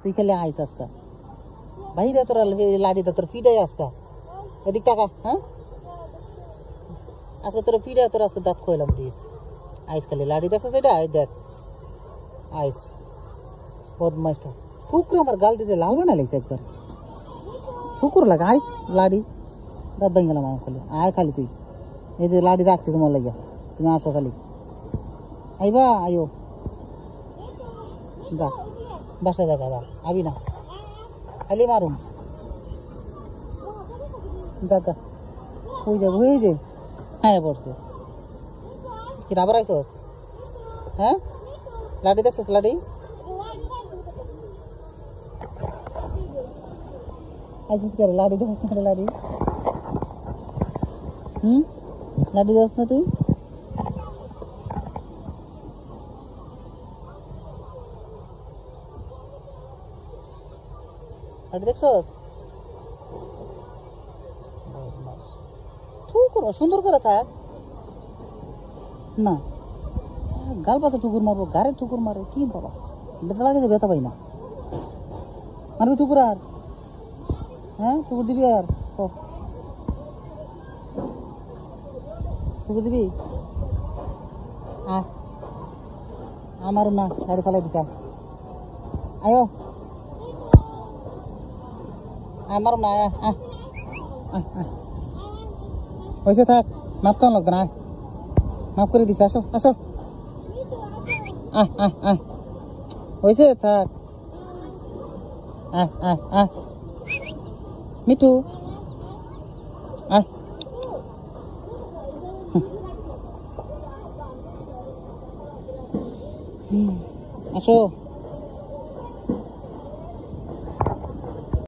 তুই খালি আইস আজকা বাইরে তোরা লাড়িটা তোর ফিডাই আজকা এদিক টাকা হ্যাঁ আজকে তোর ফিডা তোর আজকে দাঁত খোয়ালাম দিস আইস খালি লাড়ি দেখছিস এটা আই দেখ আইস বদমাইশটা ঠুকরো আমার গাল দিতে লাল বানা লাগছে একবার ঠুকুর লাগা আইস লাড়ি দাঁত ভাঙ গেলাম আমার খালি আয় খালি তুই এই যে লাড়ি রাখছি তোমার লাগিয়া তুমি আসো খালি আইবা আয়ো যা বাসায় দেখা যা আবি না খালি মারুম জাগা হয়ে যাবো হয়ে যে হ্যাঁ পড়ছে কি রাবার আইস হ্যাঁ লাড়ি দেখছিস লাড়ি আইসিস করে লাড়ি দেখছিস না লাড়ি লাড়ি দেখছ না তুই লাড়ি দেখছ ঠুকুর সুন্দর করে থাক না গাল পাশে ঠুকুর মারবো গাড়ি ঠুকুর মারে কি বাবা ব্যথা লাগেছে ব্যথা পাই না মারবি ঠুকুর আর হ্যাঁ ঠুকুর দিবি আর ঠুকুর দিবি আমারও না গাড়ি ফেলাই দিস আয়ো আমারও না হয়েছে থাক মাপ তো লাগতো না মাফ করে দিস আসো আসো হয়েছে থাক মিঠু আসো